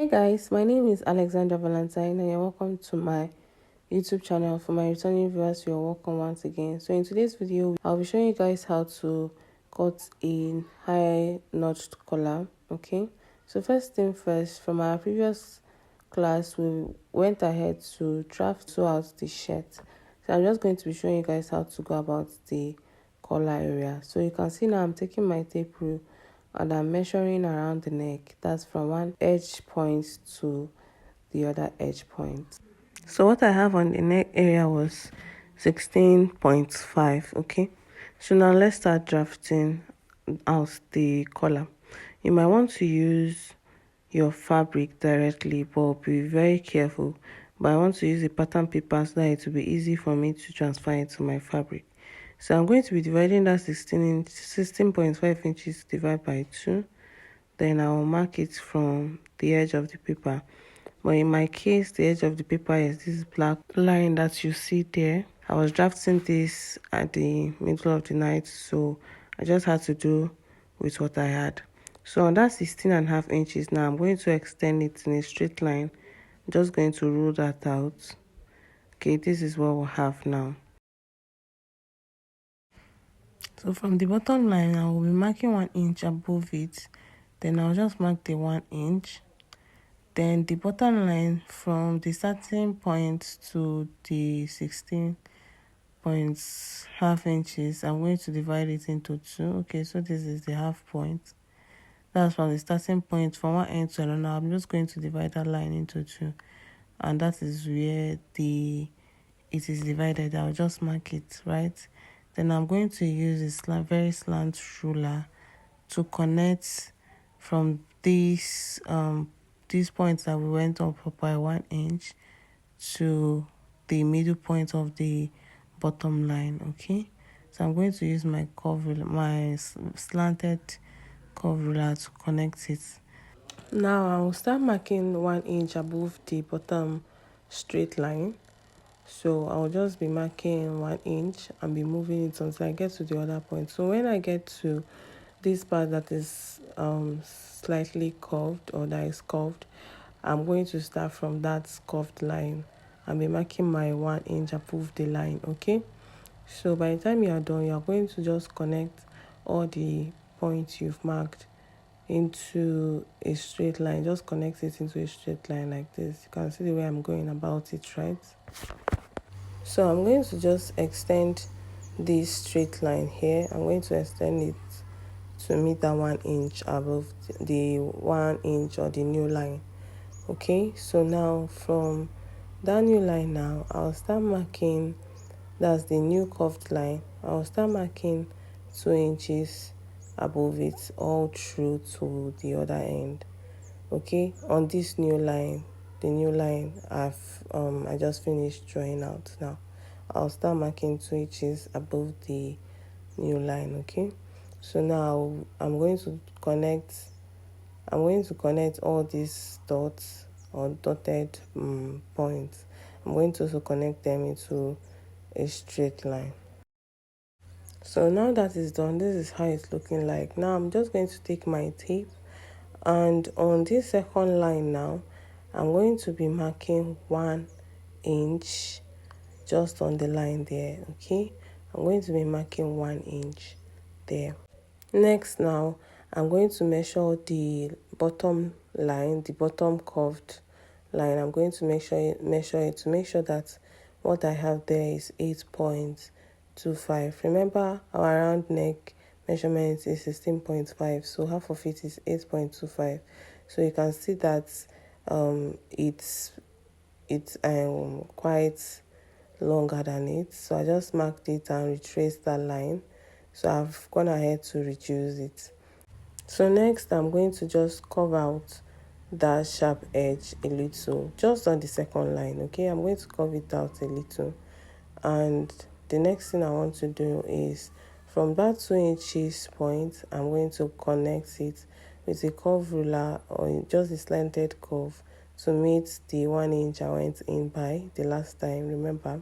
Guys, my name is Alexandra Valentine and you're welcome to my YouTube channel. For my returning viewers, you're welcome once again. So in today's video, I'll be showing you guys how to cut a high notched collar. Okay, so first thing first, from our previous class we went ahead to sew out the shirt. So I'm just going to be showing you guys how to go about the collar area. So you can see now I'm taking my tape rule and I'm measuring around the neck. That's from one edge point to the other edge point. So what I have on the neck area was 16.5. Okay, so now let's start drafting out the collar. You might want to use your fabric directly, but be very careful. But I want to use the pattern paper so that it will be easy for me to transfer it to my fabric. So I'm going to be dividing that 16.5 inches divided by 2. Then I will mark it from the edge of the paper. But in my case, the edge of the paper is this black line that you see there. I was drafting this at the middle of the night, so I just had to do with what I had. So on that 16.5 inches now, I'm going to extend it in a straight line. I'm just going to rule that out. Okay, this is what we'll have now. So from the bottom line, I will be marking 1 inch above it. Then I'll just mark the 1 inch. Then the bottom line from the starting point to the 16.5 inches, I'm going to divide it into 2. Okay, so this is the half point. That's from the starting point from one end to another. I'm just going to divide that line into 2. And that is where it is divided. I'll just mark it, right? Then I'm going to use a very slant ruler to connect from these points that we went up by 1 inch to the middle point of the bottom line. Okay, so I'm going to use my slanted curve ruler to connect it. Now I will start marking 1 inch above the bottom straight line. So I'll just be marking 1 inch and be moving it until I get to the other point. So when I get to this part that is slightly curved, or that is curved, I'm going to start from that curved line and be marking my 1 inch above the line. Okay, so by the time you are done, you are going to just connect all the points you've marked into a straight line. Just connect it into a straight line like this. You can see the way I'm going about it, right? So I'm going to just extend this straight line here. I'm going to extend it to meet that 1 inch above the 1 inch or the new line. Okay, so now from that new line now, I'll start marking, that's the new curved line. I'll start marking 2 inches above it all through to the other end. Okay, on this new line, the new line I just finished drawing out. Now I'll start marking 2 inches above the new line. Okay, so now I'm going to connect all these dots or dotted points. I'm going to also connect them into a straight line. So now that is done, this is how it's looking like. Now I'm just going to take my tape, and on this second line now, I'm going to be marking 1 inch just on the line there. Okay, I'm going to be marking 1 inch there. Next now, I'm going to measure the bottom line, the bottom curved line. I'm going to measure it to make sure that what I have there is 8.25. Remember, our round neck measurement is 16.5, so half of it is 8.25. So you can see that it's quite longer than it. So I just marked it and retraced that line. So I've gone ahead to reduce it. So next I'm going to just curve out that sharp edge a little, just on the second line. Okay, I'm going to curve it out a little, and the next thing I want to do is from that 2 inches point, I'm going to connect it with a curve ruler or just a slanted curve to meet the 1 inch I went in by the last time, remember,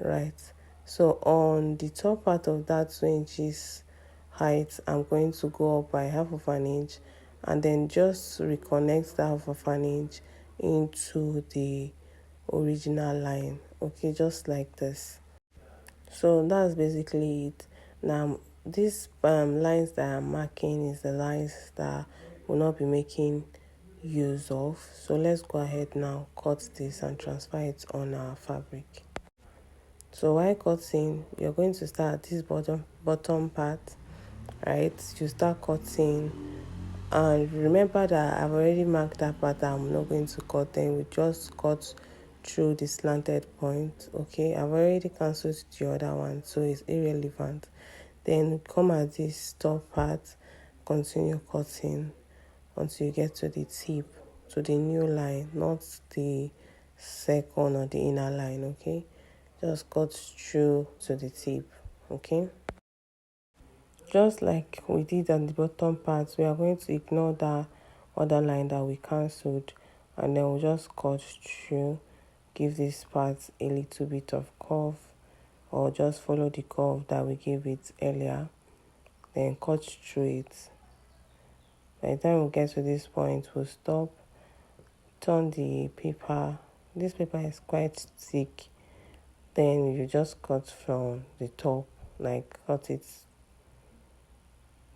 right? So on the top part of that 2 inches height, I'm going to go up by half of an inch and then just reconnect that half of an inch into the original line. Okay, just like this. So that's basically it. Now these lines that I'm marking is the lines that will not be making use of. So let's go ahead now, cut this and transfer it on our fabric. So while cutting, you're going to start at this bottom part, right? You start cutting, and remember that I've already marked that part that I'm not going to cut. Then we just cut through the slanted point. Okay, I've already cancelled the other one, so it's irrelevant. Then come at this top part, continue cutting until you get to the tip, to the new line, not the second or the inner line. Okay, just cut through to the tip. Okay, just like we did at the bottom part, we are going to ignore that other line that we cancelled, and then we'll just cut through, give this part a little bit of curve, or just follow the curve that we gave it earlier, then cut through it. By the time we get to this point, we'll stop, turn the paper. This paper is quite thick. Then you just cut from the top, like cut it.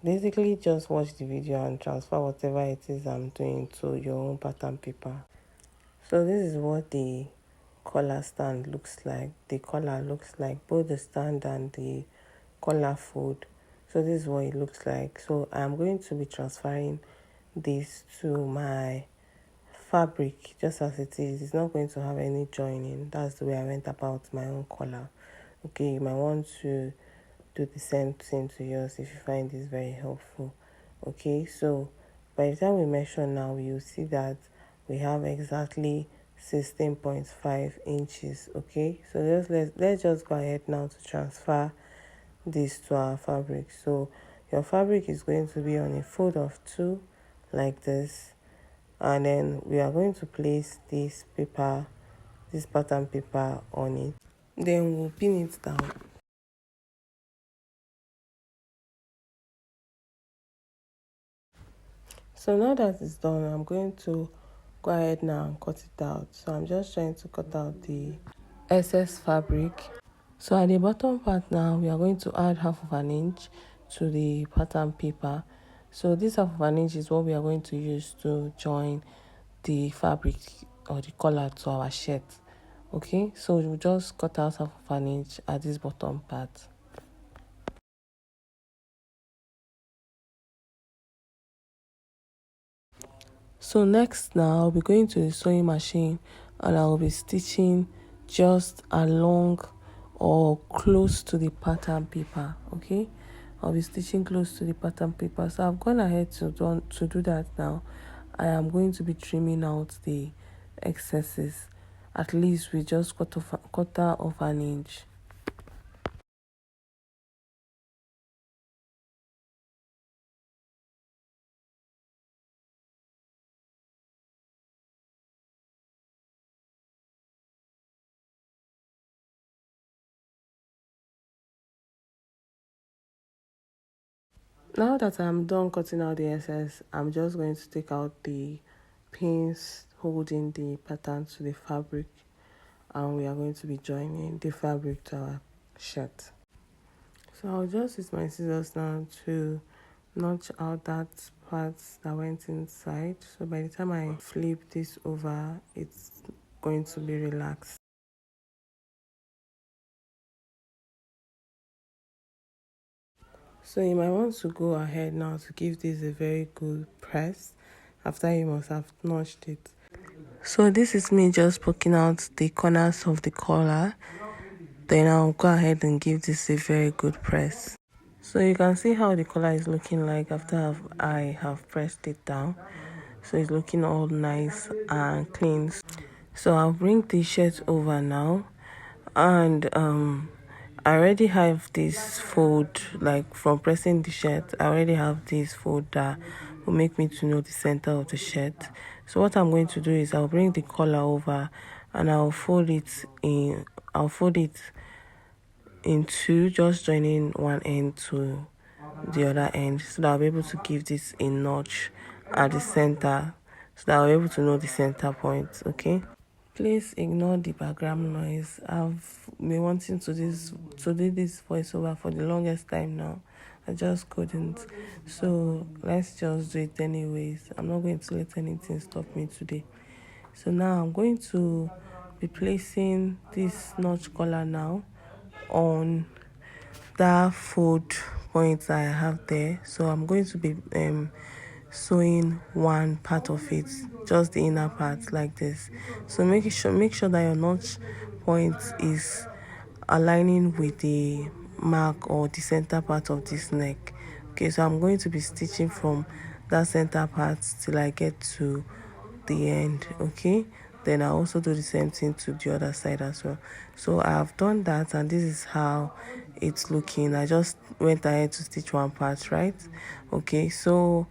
Basically, just watch the video and transfer whatever it is I'm doing to your own pattern paper. So this is what the collar stand looks like. The collar looks like, both the stand and the collar fold. So this is what it looks like. So I'm going to be transferring this to my fabric just as it is. It's not going to have any joining. That's the way I went about my own collar. Okay, you might want to do the same thing to yours if you find this very helpful. Okay, so by the time we measure now, you'll see that we have exactly 16.5 inches. Okay, so let's just go ahead now to transfer this to our fabric. So your fabric is going to be on a fold of 2 like this, and then we are going to place this paper, this pattern paper on it. Then we'll pin it down. So now that it's done, I'm going to go ahead now and cut it out. So I'm just trying to cut out the excess fabric. So at the bottom part now, we are going to add half of an inch to the pattern paper. So this half of an inch is what we are going to use to join the fabric or the collar to our shirt. Okay, so we'll just cut out half of an inch at this bottom part. So next now, I'll be going to the sewing machine and I'll be stitching just along or close to the pattern paper. Okay, I'll be stitching close to the pattern paper. So I've gone ahead to do that now. I am going to be trimming out the excesses, at least with just quarter of an inch. Now that I'm done cutting out the excess, I'm just going to take out the pins holding the pattern to the fabric, and we are going to be joining the fabric to our shirt. So I'll just use my scissors now to notch out that part that went inside. So by the time I flip this over, it's going to be relaxed. So you might want to go ahead now to give this a very good press after you must have notched it. So this is me just poking out the corners of the collar. Then I'll go ahead and give this a very good press. So you can see how the collar is looking like after I have pressed it down. So it's looking all nice and clean. So I'll bring the shirt over now, and I already have this fold, like from pressing the shirt, I already have this fold that will make me to know the center of the shirt. So what I'm going to do is I'll bring the collar over and I'll fold it in two, just joining one end to the other end, so that I'll be able to give this a notch at the center so that I'll be able to know the center point. Okay, please ignore the background noise. I've been wanting to do this voiceover for the longest time now. I just couldn't, so let's just do it anyways. I'm not going to let anything stop me today. So now I'm going to be placing this notch collar now on that fold point I have there. So I'm going to be sewing one part of it, just the inner part, like this. So make sure that your notch point is aligning with the mark or the center part of this neck. Okay, so I'm going to be stitching from that center part till I get to the end. Okay, then I also do the same thing to the other side as well. So I have done that, and this is how it's looking. I just went ahead to stitch one part, right? Okay, so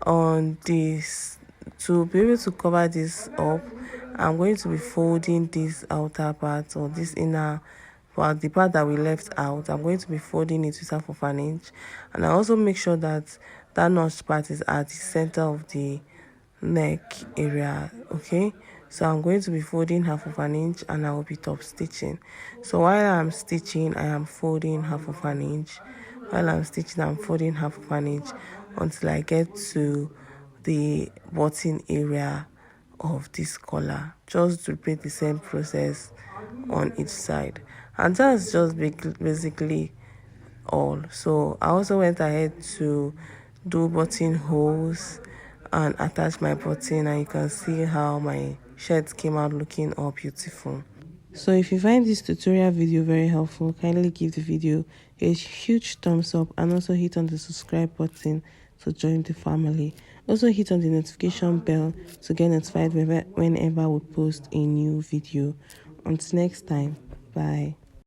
on this, to be able to cover this up, I'm going to be folding this outer part, or this inner part, the part that we left out. I'm going to be folding it with 1/2 inch, and I also make sure that that notch part is at the center of the neck area. Okay, so I'm going to be folding 1/2 inch, and I will be top stitching. So while I'm stitching, I am folding 1/2 inch. While I'm stitching, I'm folding 1/2 inch until I get to the button area of this collar. Just repeat the same process on each side, and that's just basically all. So I also went ahead to do buttonholes and attach my button, and you can see how my shirt came out looking all beautiful. So if you find this tutorial video very helpful, kindly give the video a huge thumbs up, and also hit on the subscribe button to join the family. Also hit on the notification bell to get notified whenever we post a new video. Until next time, bye.